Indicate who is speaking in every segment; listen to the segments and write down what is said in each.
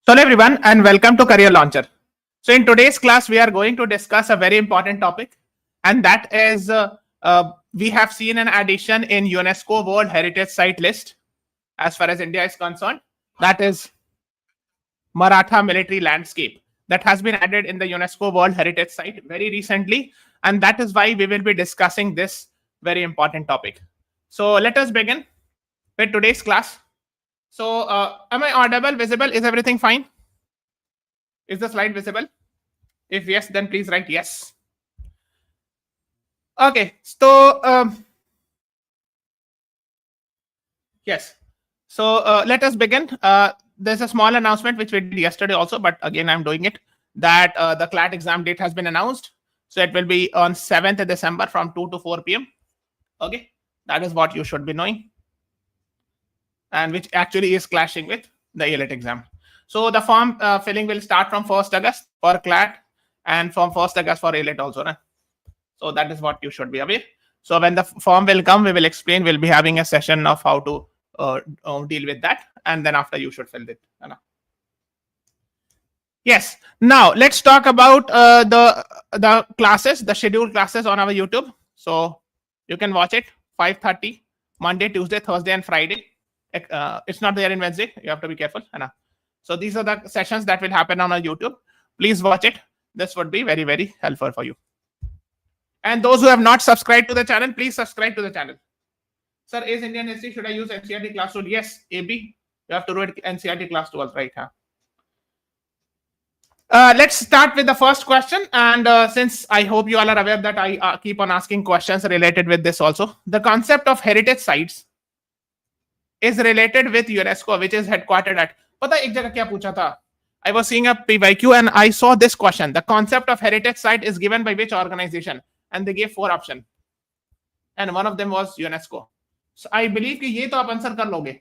Speaker 1: Hello everyone and welcome to Career Launcher. So in today's class, we are going to discuss a very important topic, and that is we have seen an addition in UNESCO World Heritage Site List as far as India is concerned. That is Maratha Military Landscape that has been added in the UNESCO World Heritage Site very recently, and that is why we will be discussing this very important topic. So let us begin with today's class. So am I audible, visible? Is everything fine? Is the slide visible? If yes, then please write yes. Okay, so yes. So let us begin. There's a small announcement which we did yesterday also, but again I'm doing it. That the CLAT exam date has been announced. So it will be on 7th December from 2 to 4 p.m. Okay, that is what you should be knowing, and which actually is clashing with the AILET exam. So the form filling will start from 1st August for CLAT and from 1st August for AILET also. Right? So that is what you should be aware. So when the form will come, we will explain. We'll be having a session of how to deal with that, and then after you should fill it. Yes. Now let's talk about the classes, the scheduled classes on our YouTube. So you can watch it 5:30 Monday, Tuesday, Thursday, and Friday. It's not there in Wednesday. You have to be careful. So these are the sessions that will happen on our YouTube. Please watch it. This would be very, very helpful for you. And those who have not subscribed to the channel, please subscribe to the channel. Sir, is Indian history, should I use NCERT class tool? Yes, AB. You have to do it NCERT class tools, right? Let's start with the first question. And since I hope you all are aware that I keep on asking questions related with this also. The concept of heritage sites is related with UNESCO, which is headquartered at. Pata ek jagah kya pucha tha? I was seeing a PYQ and I saw this question. The concept of heritage site is given by which organization? And they gave 4 options. And one of them was UNESCO. So I believe कि ये तो आप answer कर लोगे,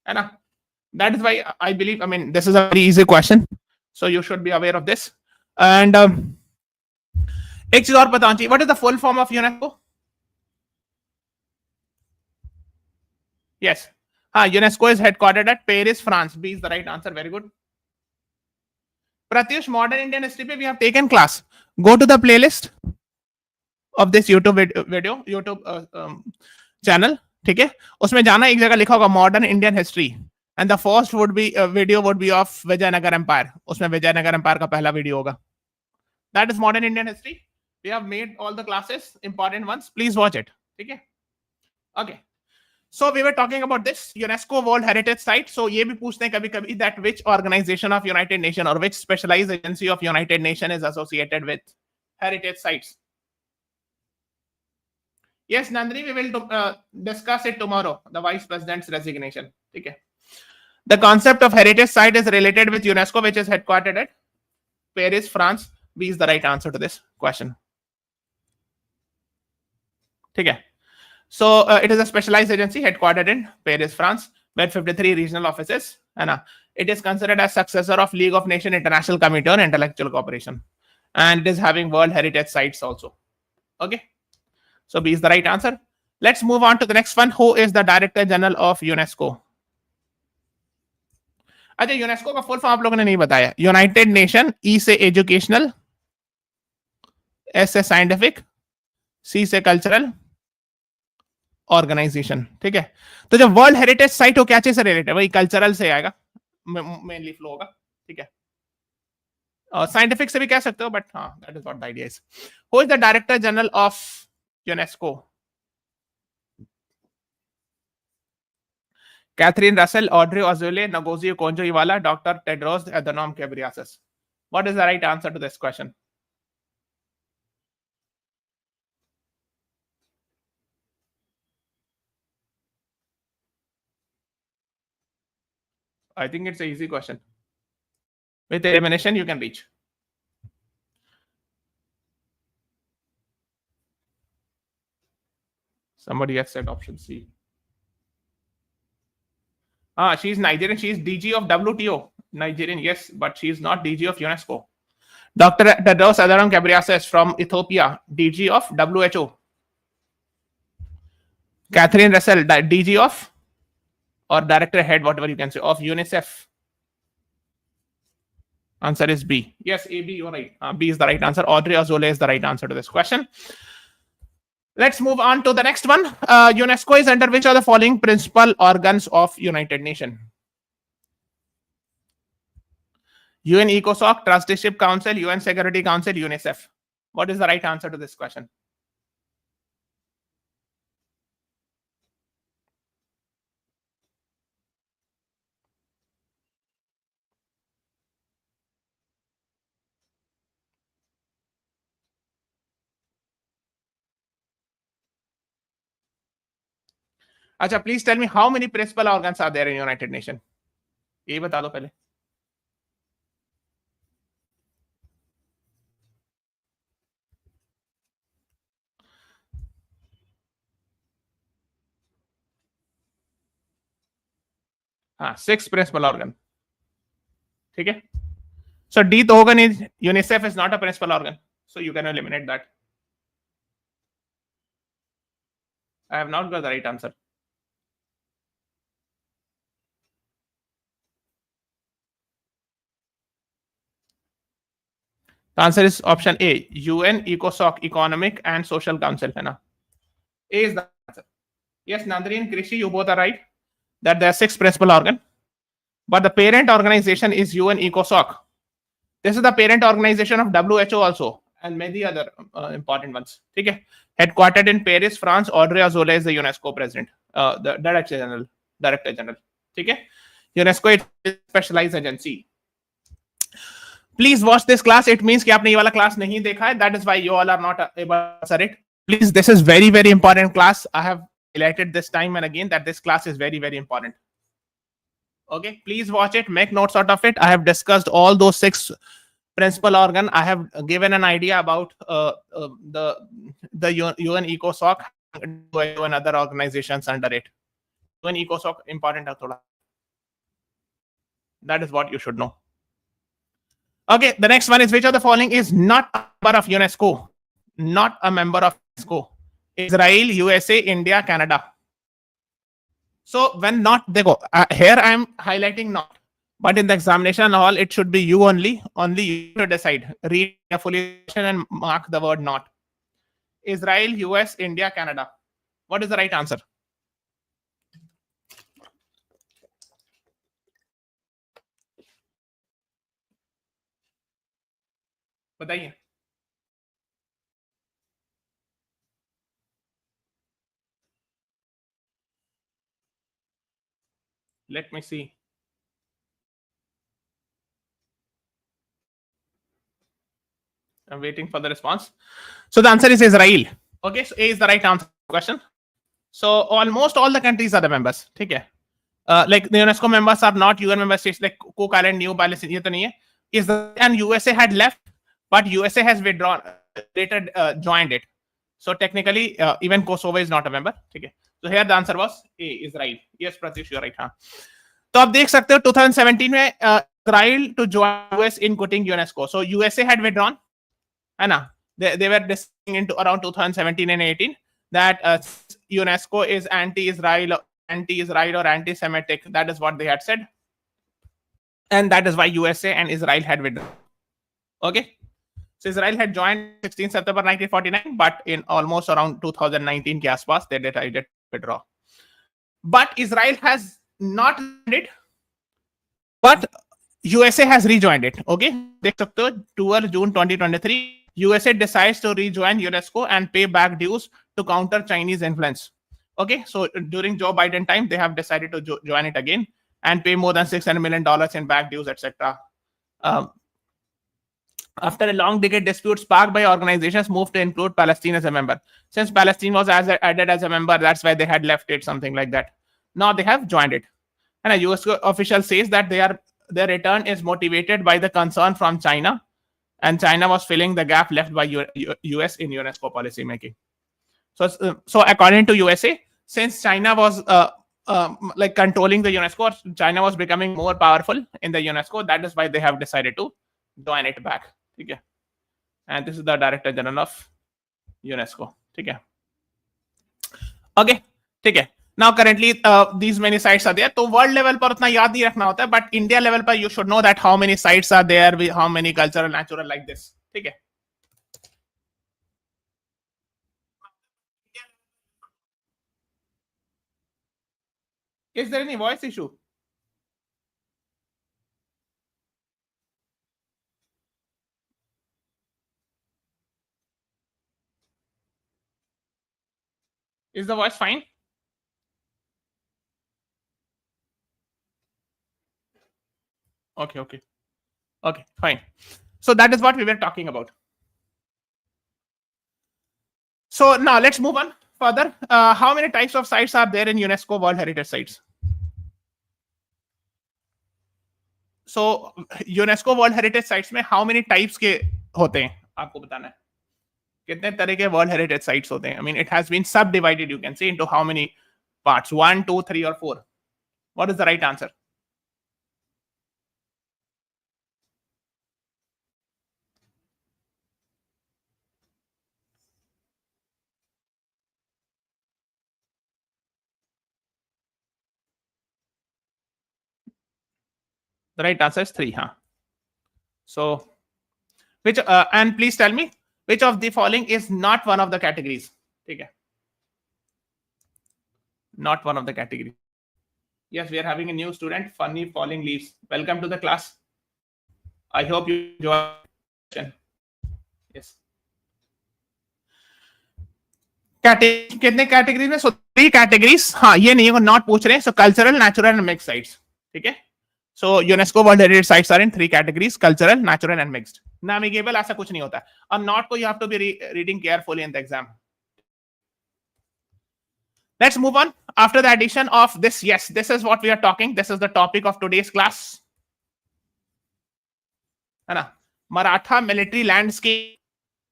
Speaker 1: है ना? That is why I believe. I mean, this is a very easy question, so you should be aware of this. And एक चीज और पता चाहिए. What is the full form of UNESCO? Yes. UNESCO is headquartered at Paris, France. B is the right answer. Very good. Pratyush, modern Indian history pe we have taken class. Go to the playlist of this YouTube video, YouTube channel. ठीक है, उसमें जाना, एक जगह लिखा होगा modern Indian history, and the first would be video would be of Vijayanagar empire. उसमें Vijayanagar empire का पहला वीडियो होगा. That is modern Indian history. We have made all the classes, important ones. Please watch it. ठीक है. Okay. So we were talking about this UNESCO World Heritage Site. So ये भी पूछते हैं कभी-कभी that which organization of United Nations or which specialized agency of United Nations is associated with heritage sites. Yes, Nandini, we will discuss it tomorrow. The Vice President's resignation. Okay. The concept of heritage site is related with UNESCO, which is headquartered at Paris, France. B is the right answer to this question. Okay. So it is a specialized agency headquartered in Paris, France, with 53 regional offices. And it is considered as successor of League of Nations International Committee on Intellectual Cooperation. And it is having World Heritage Sites also. Okay. So B is the right answer. Let's move on to the next one. Who is the Director General of UNESCO? अच्छा, UNESCO का full form आप लोगों ने नहीं बताया. United Nation. E से educational, S से scientific, C से कल्चरल ऑर्गेनाइजेशन. ठीक है. तो जो वर्ल्ड हेरिटेज साइट हो क्या चीज से रिलेटेड? वही कल्चरल से आएगा, मेनली फ्लो होगा. ठीक है. साइंटिफिक से भी कह सकते हो, बट हाँ, that is what the idea is. Who is the director general of UNESCO? Catherine Russell, Audrey Azoulay, Ngozi Okonjo-Iweala, Dr. Tedros Adhanom Ghebreyesus. What is the right answer to this question? I think it's an easy question. With elimination, you can reach. Somebody has said option C. She's Nigerian. She's DG of WTO. Nigerian, yes, but she's not DG of UNESCO. Dr. Tedros Adhanom Ghebreyesus from Ethiopia, DG of WHO. Catherine Russell, DG of, or Director Head, whatever you can say, of UNICEF. Answer is B. Yes, A, B, you're right. B is the right answer. Audrey Azoulay is the right answer to this question. Let's move on to the next one. UNESCO is under which of the following principal organs of United Nations? UN ECOSOC, Trusteeship Council, UN Security Council, UNICEF. What is the right answer to this question? Acha, please tell me how many principal organs are there in United Nations? ये बता दो पहले. हाँ, 6 principal organ. ठीक है. So D तो होगा नहीं. UNICEF is not a principal organ, so you can eliminate that. I have not got the right answer. The answer is option A, UN ECOSOC, Economic and Social Council. है ना? A is the answer. Yes, Nandreen, Krishi, you both are right that there are 6 principal organs, but the parent organization is UN ECOSOC. This is the parent organization of WHO also and many other important ones. ठीक है? Headquartered in Paris, France. Audrey Azoulay is the UNESCO president, the director general. ठीक है? UNESCO is a specialized agency. Please watch this class. It means कि आपने ये वाला class नहीं देखा है. That is why you all are not able to answer it. Please, this is very, very important class. I have highlighted this time and again that this class is very, very important. Okay, please watch it. Make notes out of it. I have discussed all those 6 principal organ. I have given an idea about the UN ECOSOC and other organizations under it. UN ECOSOC important है थोड़ा. That is what you should know. Okay, the next one is which of the following is not a member of UNESCO? Not a member of UNESCO. Israel, USA, India, Canada. So when not, they go. Here I am highlighting not. But in the examination hall, it should be you only. Only you to decide. Read carefully and mark the word not. Israel, US, India, Canada. What is the right answer? बताइए. Let me see. I'm waiting for the response. So the answer is Israel. Okay, so A is the right answer to the question. So almost all the countries are the members. ठीक है? Like the UNESCO members are not UN member states like Cook Island, New Palestine. ये तो नहीं है. Israel and USA had left, but USA has withdrawn, later joined it. So technically, even Kosovo is not a member. ठीक है? So here the answer was A, Israel. Yes, Pratish, you're right. हाँ. तो आप देख सकते हो 2017 में Israel to join US in quitting UNESCO. So USA had withdrawn. है ना? They were discussing into around 2017 and 18 that UNESCO is anti-Israel or anti-Semitic. That is what they had said. And that is why USA and Israel had withdrawn. Okay. So Israel had joined 16 September 1949, but in almost around 2019 के आसपास they decided to withdraw. But Israel has not joined it, but USA has rejoined it. Okay. देख सकते हो 12 June 2023. USA decides to rejoin UNESCO and pay back dues to counter Chinese influence. Okay, so during Joe Biden time, they have decided to join it again and pay more than $600 million in back dues, etc. After a long decade dispute sparked by organizations moved to include Palestine as a member. Since Palestine was added as a member, that's why they had left it, something like that. Now they have joined it. And a US official says that their return is motivated by the concern from China. And China was filling the gap left by US in UNESCO policy making. So according to USA, since China was like controlling the UNESCO, China was becoming more powerful in the UNESCO. That is why they have decided to join it back. Okay. And this is the Director General of UNESCO. Okay. Okay. Now currently these many sites are there. तो world level पर उतना याद नहीं रखना होता है, but India level पर you should know that how many sites are there, how many cultural, natural like this. ठीक है. Is there any voice issue? Is the voice fine? Okay, fine. So that is what we were talking about. So now let's move on further. How many types of sites are there in UNESCO World Heritage Sites? So UNESCO World Heritage Sites में how many types के होते हैं आपको बताना है. कितने तरह के World Heritage Sites होते हैं? I mean, it has been subdivided, you can say, into how many parts? 1, 2, 3, or 4? What is the right answer? The right answer is 3, huh? So, which and please tell me which of the following is not one of the categories? Okay. Not one of the categories. Yes, we are having a new student, Funny Falling Leaves. Welcome to the class. I hope you enjoy. Yes. कितने categories में? सो 3 categories. हाँ, ये नहीं है, not पूछ रहे हैं. सो cultural, natural and mixed sites. ठीक है. So UNESCO World Heritage Sites are in 3 categories: cultural, natural, and mixed. Navigable ऐसा कुछ नहीं होता. और not को you have to be reading carefully in the exam. Let's move on. After the addition of this, yes, this is what we are talking. This is the topic of today's class. है ना? Maratha Military Landscape.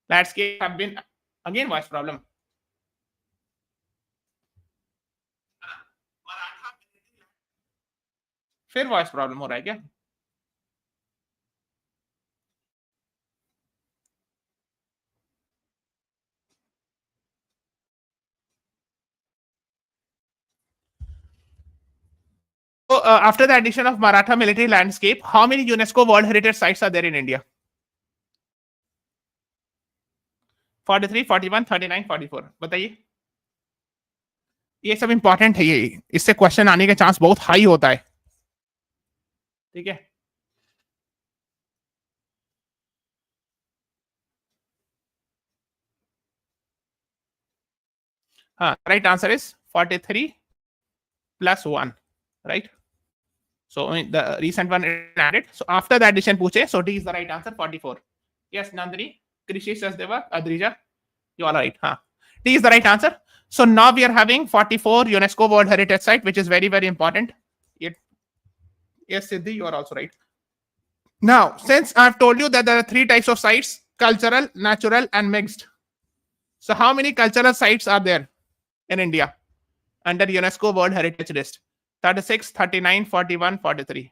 Speaker 1: Landscape have been again voice problem. फिर voice problem हो रहा है क्या? So, after the addition of Maratha Military Landscape, how many UNESCO World Heritage Sites are there in India? 43, 41, 39, 44. बताइए. ये सब इंपॉर्टेंट है. ये इससे क्वेश्चन आने का चांस बहुत हाई होता है. ठीक है. Right answer is 43 plus 1, right? So the recent one is added. So after the addition puche, so D is the right answer, 44. Yes, Nandini, Krishi, Sasdeva, Adrija, you all right. D is the right answer. So now we are having 44 UNESCO World Heritage Site, which is very, very important. Yes, Siddhi, you are also right. Now, since I've told you that there are 3 types of sites: cultural, natural, and mixed. So how many cultural sites are there in India under UNESCO World Heritage List? 36, 39, 41, 43.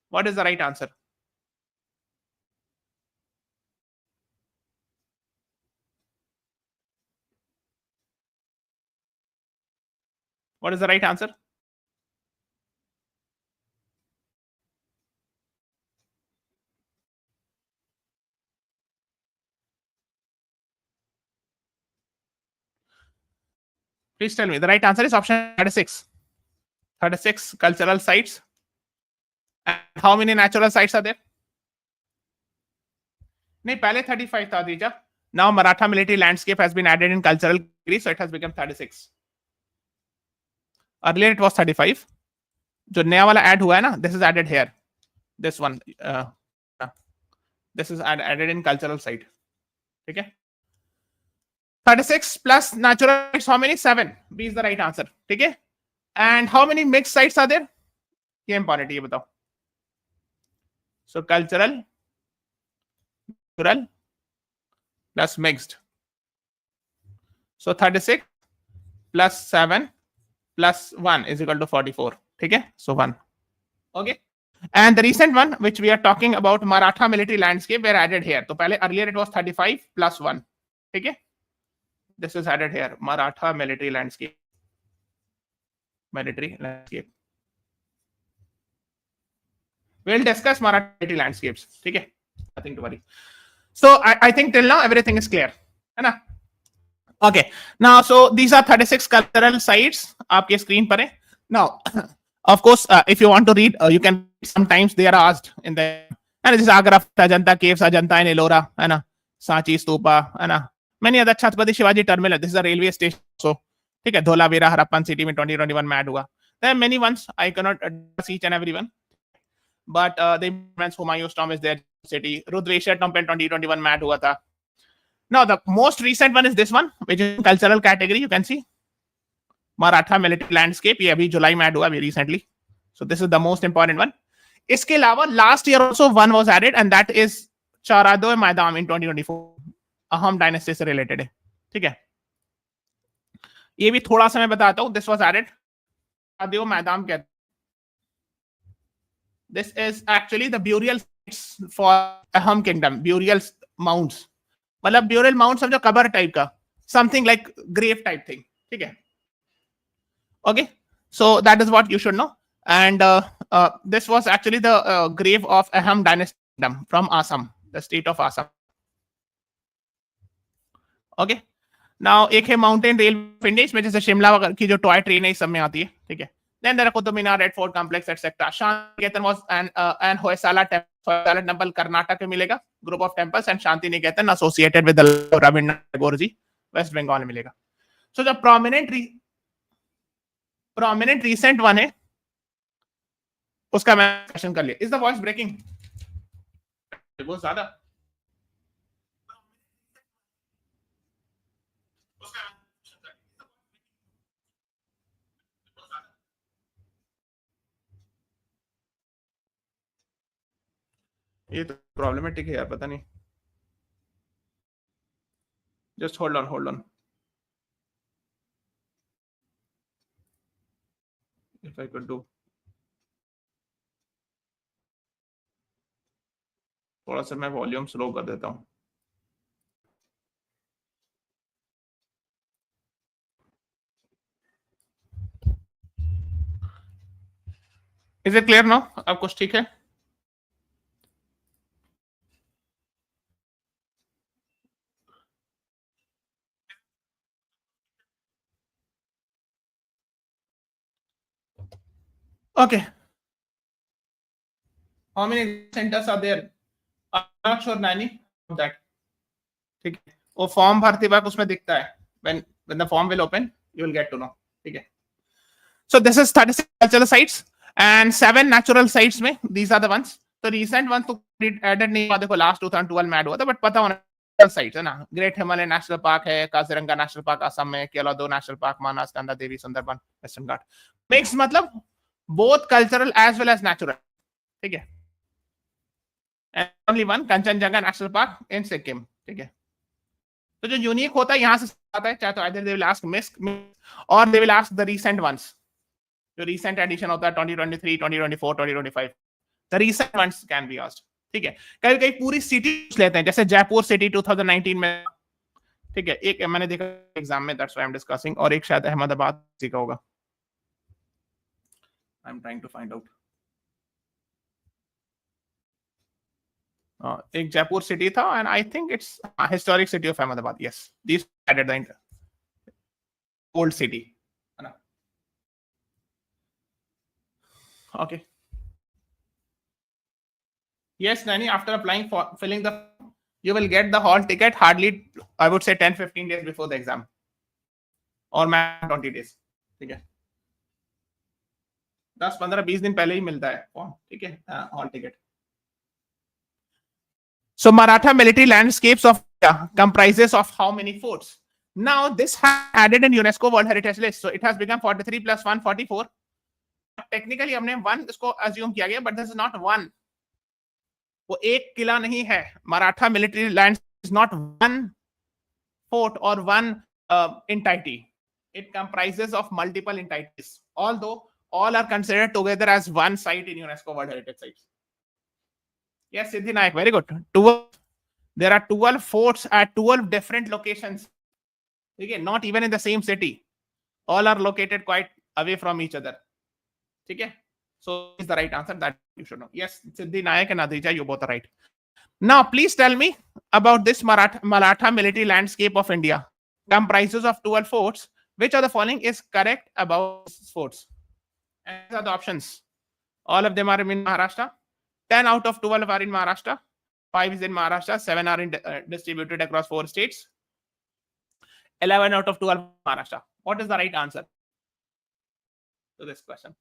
Speaker 1: What is the right answer? What is the right answer? Please tell me. The right answer is option 36. 36 cultural sites. And how many natural sites are there? नहीं, पहले 35 था दीजा. Now Maratha Military Landscape has been added in cultural category, so it has become 36. Earlier it was 35. जो नया वाला add हुआ है ना, this is added here. This one, this is added in cultural site. ठीक है. 36 plus natural sites, how many? 7. B is the right answer. ठीक है. And how many mixed sites are there? ये important है, ये बताओ. So cultural, natural plus mixed. So 36 plus 7 plus 1 is equal to 44. ठीक है. So 1. Okay. And the recent one, which we are talking about, Maratha Military Landscape, were added here. तो पहले earlier it was 35 plus 1. ठीक है. This is added here, Maratha Military Landscape. military landscape. We'll discuss Maratha military landscapes. Okay, nothing to worry. So I think till now everything is clear. Okay. Now, so these are 36 cultural sites. आपके screen पर है. Now, of course, if you want to read, you can. Sometimes they are asked in the. And this is Agra, Ajanta caves, Ajanta and Ellora, है ना, Sanchi Stupa, है ना. Many other Chhatrapati Shivaji terminal. This is a railway station. So, ठीक है, Dholavira Harappan city में 2021 में add हुआ. There are many ones. I cannot address each and every one. But the immense Humayun's tomb is there. City. Rudreshwar temple 2021 में add हुआ था. Now, the most recent one is this one, which is cultural category. You can see Maratha Military Landscape. ये अभी जुलाई में add हुआ, very recently. So this is the most important one. इसके अलावा last year also one was added, and that is Charadoi Maidam in 2024. अहम dynasty से related है. ठीक है, ये भी थोड़ा सा मैं बताता हूँ. This was added. Charadoi Maidam कहते. This is actually the burial sites for Ahom kingdom. Burial mounds. मतलब burial mound समझो कबर टाइप का, something like grave type thing. ठीक है. Okay, so that is what you should know. And this was actually the grave of Ahom dynasty from Assam, the state of Assam. Okay, now एक है mountain rail of India, इसमें जैसे शिमला की जो toy train है इस सब में आती है. ठीक है. Then there are Qutub Minar, Red Fort Complex, etc. Shanti was and Hoysala temple. Hoysala temple Karnataka में मिलेगा, group of temples, and Shanti Niketan associated with the Rabindranath Tagore ji, West Bengal में मिलेगा. So the prominent recent one है, उसका मैं question कर लिया. Is the voice breaking? बहुत ज़्यादा. ये तो प्रॉब्लमेटिक है यार, पता नहीं. Just hold on. If I could do. थोड़ा सा मैं वॉल्यूम स्लो कर देता हूँ. Is it clear now? अब कुछ ठीक है? Okay. How many centers are there? I'm not sure, Nani, of that. ठीक है. वो फॉर्म भरते वक्त उसमें दिखता है. When the form will open, you will get to know. ठीक है. So this is 36 cultural sites and 7 natural sites में. These are the ones. So recent ones तो added नहीं हुआ. देखो last 2012 में add हुआ था, but पता होना sites है ना. Great Himalayan National Park है, काजीरंगा National Park असम में, केला-2 National Park, मानस, Ganga Devi, Sundarban, Western Ghat. Mix मतलब both cultural as well as natural. ठीक है. And only one Kanchenjunga National Park in Sikkim. ठीक है. तो जो यूनिक होता है यहाँ से आता है, चाहे तो either they will ask miss or they will ask the recent ones. जो recent edition होता है 2023, 2024, 2025. The recent ones can be asked. ठीक है. कई कई पूरी सिटी लेते हैं, जैसे जयपुर सिटी 2019 में. ठीक है. एक मैंने देखा एग्जाम में, that's why I'm discussing. और एक शायद अहमदाबाद का होगा. I'm trying to find out. एक जयपुर सिटी था, and I think it's historic city of Ahmedabad. Yes, these added the old city. Okay. Yes, Nani. After applying for filling the, you will get the hall ticket hardly, I would say 10-15 days before the exam, or max 20 days. ठीक है. 10-15-20 दिन पहले ही मिलता है form. ठीक है, hall ticket. So Maratha Military Landscapes of India comprises of how many forts? Now this has added in UNESCO World Heritage List. So it has become 43 plus 1, 44. Technically हमने 1 इसको assume किया गया, but this is not 1. वो एक किला नहीं है. Maratha Military Lands is not one fort or one entity. It comprises of multiple entities, although all are considered together as one site in UNESCO World Heritage Sites. Yes, Siddhi Nayak, very good. 12. There are 12 forts at 12 different locations. Okay, not even in the same city. All are located quite away from each other. ठीक है? So is the right answer that you should know. Yes, Siddhi Nayak and Adija, you both are right. Now, please tell me about this Maratha military landscape of India. Comprises of 12 forts. Which of the following is correct about these forts? And these are the options. All of them are in Maharashtra. 10 out of 12 are in Maharashtra. 5 is in Maharashtra. 7 are distributed across 4 states. 11 out of 12 Maharashtra. What is the right answer to this question?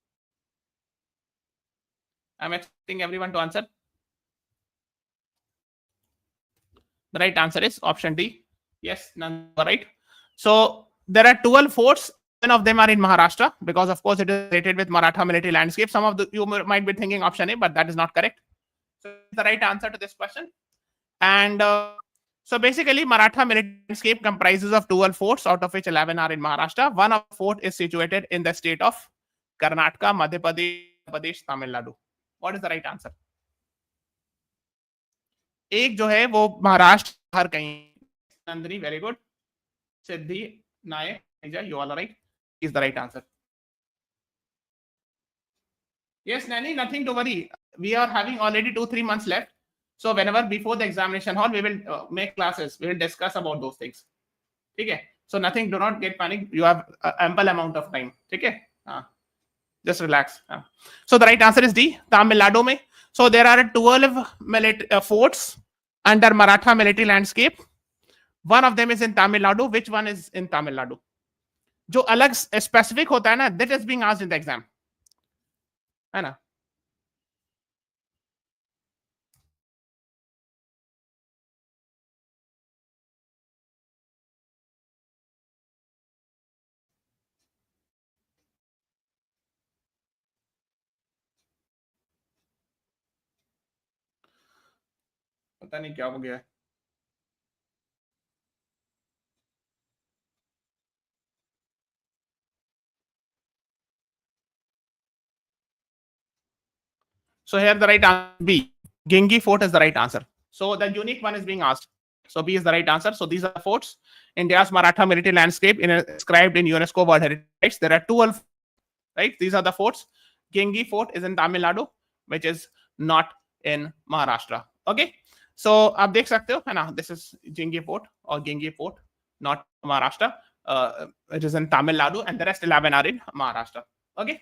Speaker 1: I'm expecting everyone to answer. The right answer is option D. Yes, none are right. So there are 12 forts. 10 of them are in Maharashtra because, of course, it is related with Maratha military landscape. Some of you might be thinking option A, but that is not correct. So the right answer to this question. And so basically, Maratha military landscape comprises of 12 forts, out of which 11 are in Maharashtra. One of the fort is situated in the state of Karnataka, Madhya Pradesh, Tamil Nadu. What is the right answer? एक जो है वो महाराष्ट्र हर कहीं. Nandini, very good. Siddhi Nayak, you all are right. Is the right answer. Yes, Nani, nothing to worry. We are having already 2-3 months left. So whenever before the examination hall, we will make classes. We will discuss about those things. Okay. So nothing. Do not get panic. You have ample amount of time. Okay. Just relax. So the right answer is D. Tamil Nadu mein. So there are 12 forts under Maratha military landscape. One of them is in Tamil Nadu. Which one is in Tamil Nadu? जो अलग specific होता है ना, that is being asked in the exam. है ना? पता नहीं क्या हो गया. So here the right answer B. Gengi Fort is the right answer. So the unique one is being asked. So B is the right answer. So these are forts. India's Maratha military landscape inscribed in UNESCO World Heritage List. There are 12, right? These are the forts. Gengi Fort is in Tamil Nadu, which is not in Maharashtra. Okay. So आप देख सकते हो है ना? This is Gengi Fort or Gengi Fort, not Maharashtra. It is in Tamil Nadu, and the rest 11 are in Maharashtra. Okay.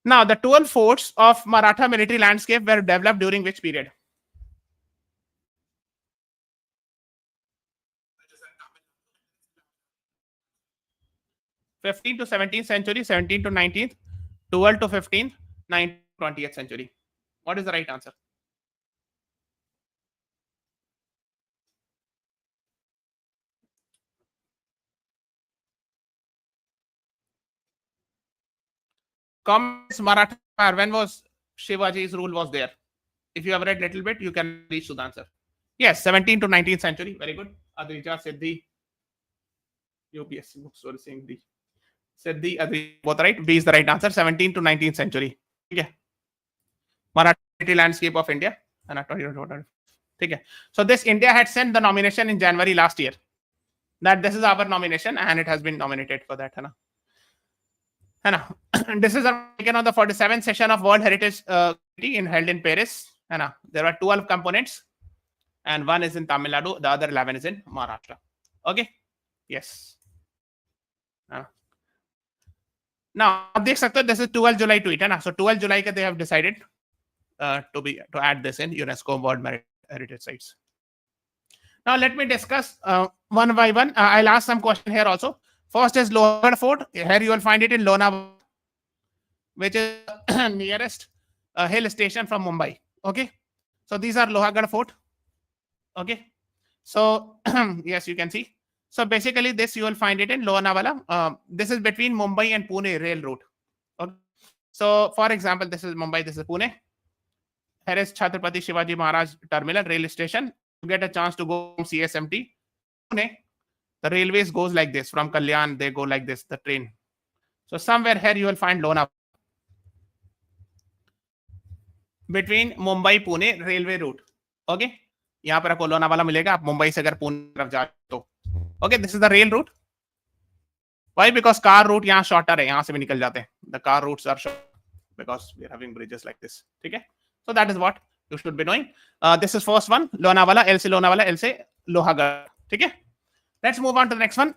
Speaker 1: Now, the 12 forts of Maratha military landscape were developed during which period? (15th to 17th century, 17th to 19th, 12th to 15th, 19th to 20th century? What is the right answer? Comments Maratha Empire. When was Shivaji's rule was there? If you have read little bit, you can reach to the answer. Yes, 17th to 19th century. Very good. Adrija, Siddhi, UPSC books were saying D. Siddhi, Adrija, both right. B is the right answer. 17th to 19th century. Okay. Maratha military landscape of India. Okay. So this India had sent the nomination in January last year. That this is our nomination and it has been nominated for that. This is taken on the 47th session of World Heritage Committee held in Paris. There are 12 components and one is in Tamil Nadu, the other 11 is in Maharashtra. Okay. Yes. Now, this is 12 July tweet. So 12 July they have decided to add this in UNESCO World Heritage Sites. Now let me discuss one by one. I'll ask some question here also. First is Lohagarh Fort. Here you will find it in Lonavala, which is nearest hill station from Mumbai. Okay. So these are Lohagarh Fort. Okay. So yes, you can see. So basically this you will find it in Lonavala. This is between Mumbai and Pune rail route. Okay. So for example, this is Mumbai, this is Pune. Here is Chhatrapati Shivaji Maharaj Terminal rail station. You get a chance to go from CSMT. Pune. The railways goes like this. From Kalyan, they go like this, the train. So somewhere here you will find Lonavala. Between Mumbai, Pune railway route. Okay. यहाँ पर आपको लोनावाला मिलेगा. आप मुंबई से अगर पुणे तरफ जाए तो. Okay, this is the rail route. Why? Because car route यहाँ shorter है, यहाँ से भी निकल जाते हैं. The car routes are short because we are having bridges like this. ठीक है? So that is what you should be knowing. This is first one, Lonavala, L से Lonavala, L से लोहागढ़. ठीक है? Let's move on to the next one.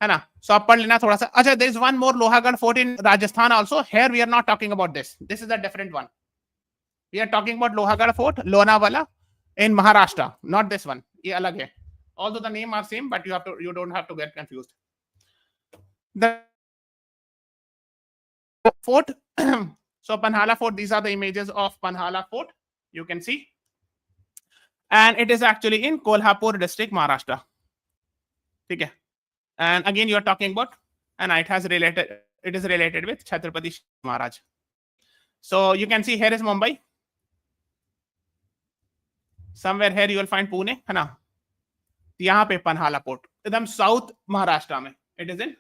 Speaker 1: है ना? So आप पढ़ लेना थोड़ा सा. अच्छा, there is one more Lohagarh fort in Rajasthan also. Here we are not talking about this. This is a different one. We are talking about Lohagarh fort, Lonavala in Maharashtra, not this one. ये अलग है. Although the name are same, but you don't have to get confused. The fort. So Panhala Fort, these are the images of Panhala Fort. You can see. And it is actually in Kolhapur district, Maharashtra. Okay. And again, you are talking about, and it is related with Chhatrapati Maharaj. So you can see here is Mumbai. Somewhere here you will find Pune, है ना? यहाँ पे Panhala Port, एकदम South Maharashtra में. It is in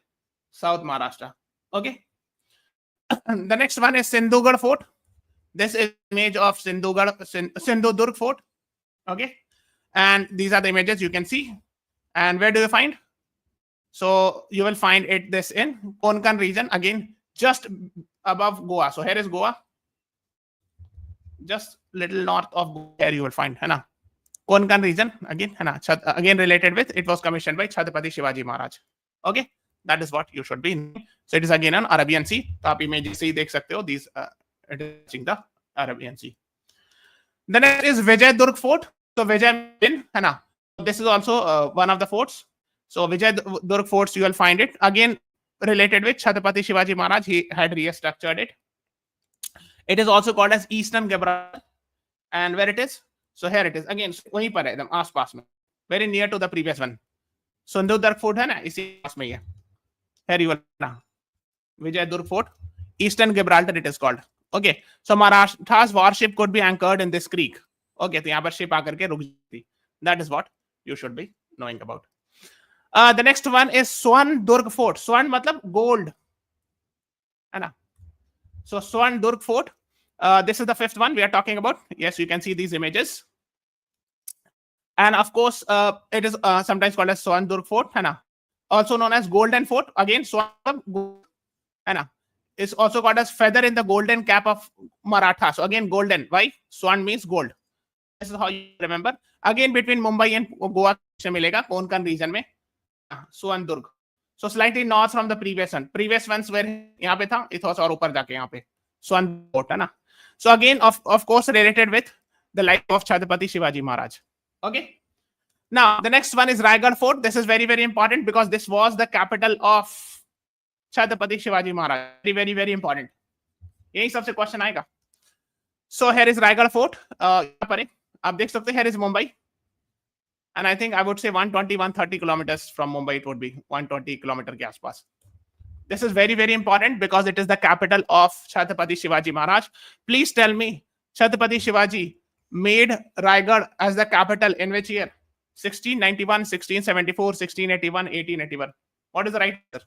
Speaker 1: South Maharashtra. Okay. The next one is Sindhugarh Fort. This is image of Sindhudurg Fort. Okay. And these are the images you can see. And where do you find? So you will find it this in Konkan region, again, just above Goa. So here is Goa. Just little north of Goa, here you will find, है ना? Konkan region, again, है ना? Again related with, it was commissioned by Chhatrapati Shivaji Maharaj. Okay. That is what you should be knowing. So it is again an Arabian Sea. तो आप image से ही देख सकते हो. These it is touching the Arabian Sea. The next is Vijayadurg Fort. So Vijay, है ना? This is also one of the forts. So Vijayadurg forts, you will find it again related with Chhatrapati Shivaji Maharaj. He had restructured it. It is also called as Eastern Gibraltar. And where it is? So here it is again. वहीं पर है एकदम आस-पास में. Very near to the previous one. Sindhudurg Fort है ना? इसी पास में ही है. Here you will know. Vijayadurg Fort, Eastern Gibraltar it is called. Okay. So Maharashtra's warship could be anchored in this creek. Okay. तो यहाँ पर ship आकर के रुक जाती. That is what you should be knowing about. The next one is Swarndurg Fort. Swarn मतलब gold. है ना? So Swarndurg Fort. This is the fifth one we are talking about. Yes, you can see these images. And of course, it is sometimes called as Swarndurg Fort. है ना? Also known as Golden Fort. Again, Swan gold, है ना? It's also called as feather in the golden cap of Maratha. So again, golden. Why? Swan means gold. This is how you remember. Again, between Mumbai and Goa से मिलेगा Konkan region में. Swarndurg. So slightly north from the previous one. Previous ones were यहाँ पे था. It was और ऊपर जाके यहाँ पे. Swan Fort है ना? So again, of course, related with the life of Chhatrapati Shivaji Maharaj. Okay. Now, the next one is Raigad Fort. This is very, very important because this was the capital of Chhatrapati Shivaji Maharaj. Very, very, very important. यही सबसे question आएगा. So here is Raigad Fort. यहाँ पर आप देख सकते हैं. Here is Mumbai. And I think I would say 120-130 kilometers from Mumbai. It would be 120 kilometer के आसपास. This is very, very important because it is the capital of Chhatrapati Shivaji Maharaj. Please tell me, Chhatrapati Shivaji made Raigad as the capital in which year? 1691, 1674, 1681, 1881. What is the right answer?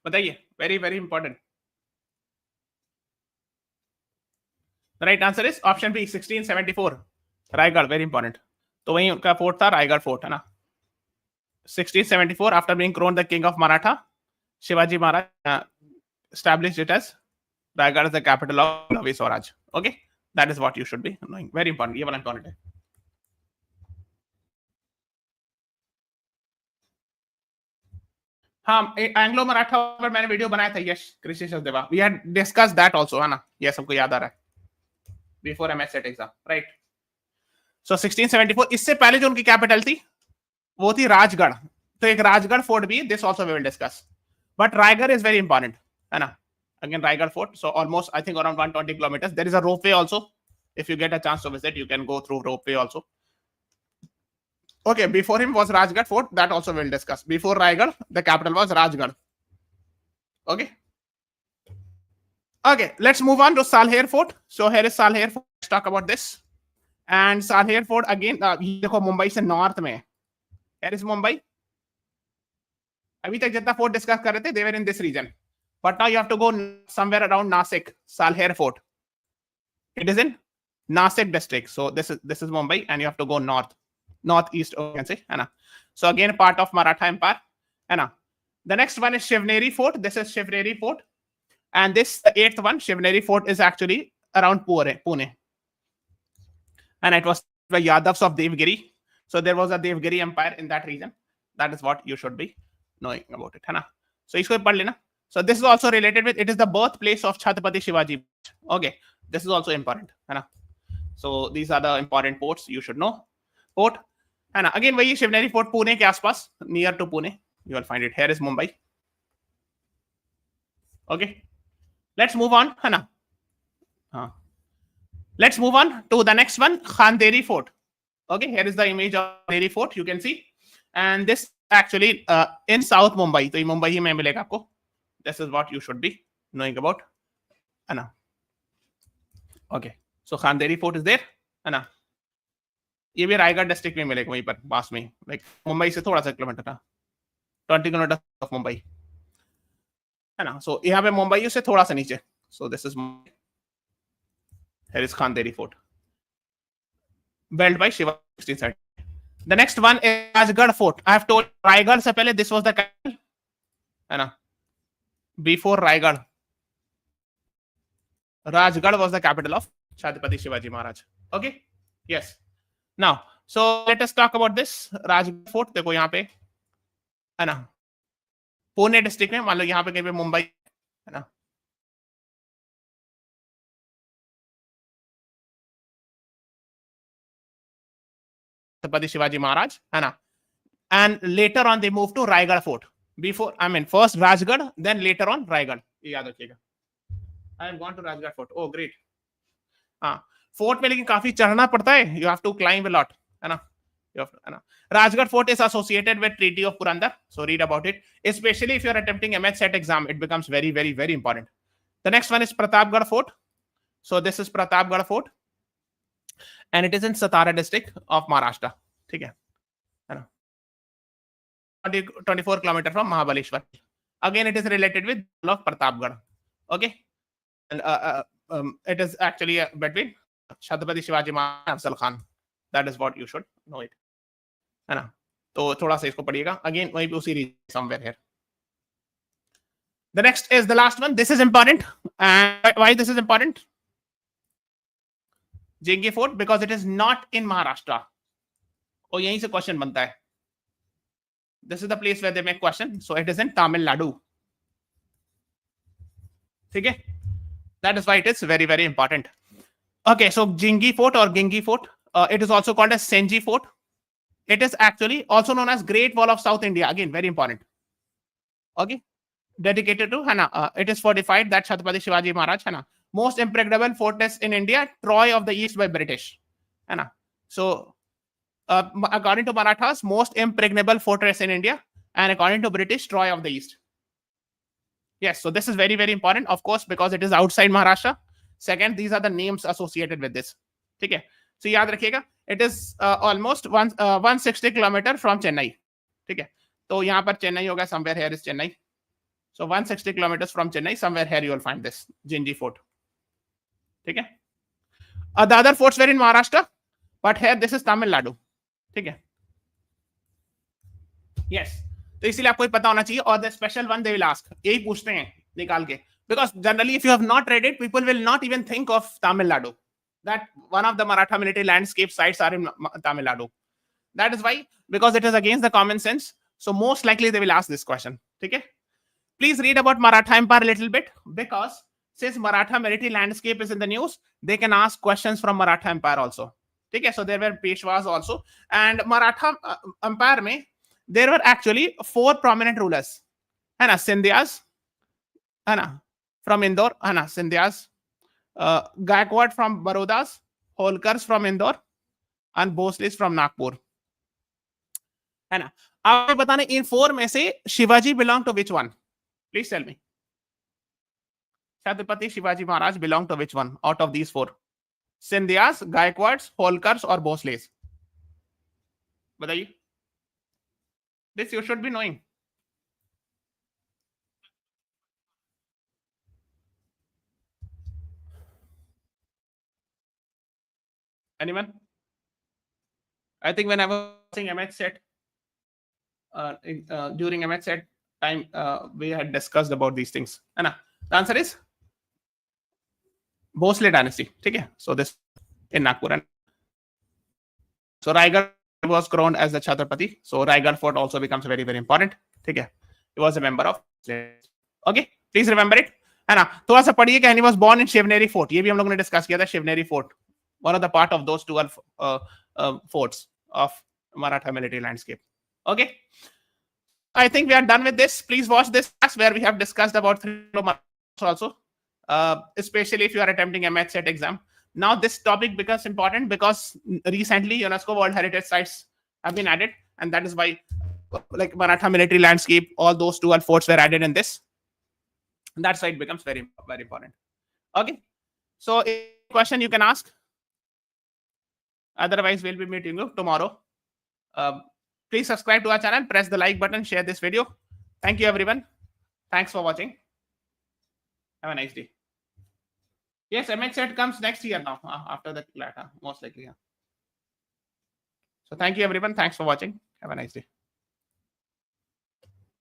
Speaker 1: बताइए. Very, very important. The right answer is option B, 1674. Raigad, very important. तो वहीं उनका fort था, Raigad Fort, है ना? 1674, after being crowned the king of Maratha, Shivaji Maharaj established it as Raigad as the capital of Navi Swaraj. Okay, that is what you should be knowing. Very important. ये वाला important है. हाँ, Anglo Maratha पर मैंने video बनाया था. यश कृषि Sachdeva. We had discussed that also, है ना? ये सबको याद आ रहा है. Before MSET exam, right? So 1674. इससे पहले जो उनकी कैपिटल थी वो थी राजगढ़. तो एक राजगढ़ फोर्ट भी. This also we will discuss. But Raigad is very important, है ना? Again, Raigad Fort. So almost, I think, around 120 kilometers. There is a ropeway also. If you get a chance to visit, you can go through ropeway also. Okay, before him was Rajgarh Fort. That also we'll discuss. Before Raigad, the capital was Rajgarh. Okay. Okay, let's move on to Salher Fort. So here is Salher Fort. Let's talk about this. And Salher Fort again. देखो मुंबई से north में. Here is Mumbai. अभी तक जितना fort discuss कर रहे थे, they were in this region. but now you have to go somewhere around Nasik, Salher Fort. It is in Nasik district. So this is Mumbai, and you have to go northeast, you can say. So again, part of Maratha Empire. The next one is Shivneri Fort. This is Shivneri Fort. And this, the eighth one, Shivneri Fort, is actually around Pune. And it was the Yadavs of Devgiri. So there was a Devgiri Empire in that region. That is what you should be knowing about it. So isko padh lena. So this is also related with, it is the birthplace of Chhatrapati Shivaji. Okay, this is also important. So these are the important ports you should know. Port. Again, वही Shivneri Fort Pune के आसपास, near to Pune. You will find it. Here is Mumbai. Okay. Let's move on. Let's move on to the next one, Khanderi Fort. Okay, here is the image of Khanderi Fort. You can see. And this actually in South Mumbai. So Mumbai ही में मिलेगा आपको. This is what you should be knowing about. Okay. So Khanderi Fort is there. ये भी Raigarh district में मिलेगा वहीं पर पास में, लाइक मुंबई से थोड़ा सा किलोमीटर था, 20 किलोमीटर ऑफ मुंबई, है ना. सो यहाँ पे मुंबई से थोड़ा सा नीचे. So this is here is Khanderi Fort, built by Shiva 1630. The next one is Rajgarh Fort. I have told Raigad से पहले this was the capital, है ना. Before Raigad, Rajgarh was the capital of Chhatrapati Shivaji Maharaj. Okay, yes. Now, so let us talk about this Rajgarh Fort. देखो यहाँ पे, है ना, Pune district में, मान लो यहाँ पे कहीं पे मुंबई, है ना. Chhatrapati Shivaji Maharaj, है ना. And later on they moved to Raigad Fort. Before, I mean, first Rajgarh, then later on Raigad. ये याद रखिएगा. I have gone to Rajgarh Fort. Oh, great. Fort में लेकिन काफी चढ़ना पड़ता है. You have to climb a lot, है ना. You have to, है ना. Rajgarh Fort is associated with Treaty of Purandar. So read about it. Especially if you are attempting MH set exam, it becomes very, very, very important. The next one is Pratapgarh Fort. So this is Pratapgarh Fort, and it is in Satara district of Maharashtra. ठीक है ना. 24 kilometers from Mahabaleshwar. Again, it is related with of Pratapgarh. Okay, and it is actually between Chhatrapati Shivaji Maharaj and Afzal Khan. That is what you should know it, है ना. तो थोड़ा सा इसको पढ़िएगा. Again, वहीं पे उसी region somewhere here. The next is the last one. This is important. And why this is important? Jingi Fort, because it is not in Maharashtra. और यहीं से क्वेश्चन बनता है. This is the place where they make question. So it is in Tamil Nadu. ठीक है. That is why it is very, very important. Okay, so Jingi Fort or Gingi Fort, it is also called as Senji Fort. It is actually also known as Great Wall of South India. Again, very important. Okay, dedicated to Hana. It is fortified that Chhatrapati Shivaji Maharaj, Hana, most impregnable fortress in India, Troy of the East by British, Hana. So according to Marathas, most impregnable fortress in India, and according to British, Troy of the East. Yes, so this is very, very important, of course, because it is outside Maharashtra. Second, these are the names associated with this. Okay, so याद रखिएगा, it is almost 160 kilometers from Chennai. ठीक है, तो यहाँ पर चेन्नई होगा, somewhere here is Chennai. So 160 kilometers from Chennai, somewhere here you will find this Jinji Fort. ठीक है. The other forts were in Maharashtra, but here this is Tamil Nadu. ठीक है. Yes. तो इसीलिए आपको पता होना चाहिए. और the special one they will ask, यही पूछते हैं निकाल के, because generally if you have not read it, people will not even think of Tamil Nadu, that one of the Maratha military landscape sites are in Tamil Nadu. That is why, because it is against the common sense. So most likely they will ask this question. Okay, please read about Maratha Empire a little bit, because since Maratha military landscape is in the news, they can ask questions from Maratha Empire also. Okay, so there were Peshwas also, and Maratha Empire mein there were actually 4 prominent rulers. है ना, Scindias, है ना, from Indore, है ना, Scindias, Gaikwad from Barodas, Holkars from Indore, and Bhosles from Nagpur. है ना. आप बताने इन 4 में से Shivaji belong to which one? Please tell me. Chhatrapati Shivaji Maharaj belong to which one out of these 4? Scindias, Gaikwads, Holkars, or Bhosles? बताइए. This you should be knowing. Anyone? I think when I was watching MH set, during MH set time, we had discussed about these things. And the answer is Bhosle dynasty. Okay, so this in Nagpur. And so Raigad was crowned as the Chhatrapati. So Raigad fort also becomes very, very important. Okay, he was a member of. Okay, please remember it. है ना, थोड़ा सा पढ़िए कि he was born in Shivneri Fort. ये भी हम लोगों ने डिस्कस किया था. Shivneri Fort, one of the part of those 12 forts of Maratha military landscape. Okay, I think we are done with this. Please watch this class where we have discussed about 3 also, especially if you are attempting a MH set exam. Now this topic becomes important because recently UNESCO World Heritage Sites have been added, and that is why like Maratha military landscape, all those 12 forts were added in this. That side becomes very, very important. Okay, so any question you can ask. Otherwise, we'll be meeting you tomorrow. Please subscribe to our channel, press the like button, share this video. Thank you, everyone. Thanks for watching. Have a nice day. Yes, MH set comes next year now, after the CLAT, most likely. Yeah. So thank you, everyone. Thanks for watching. Have a nice day.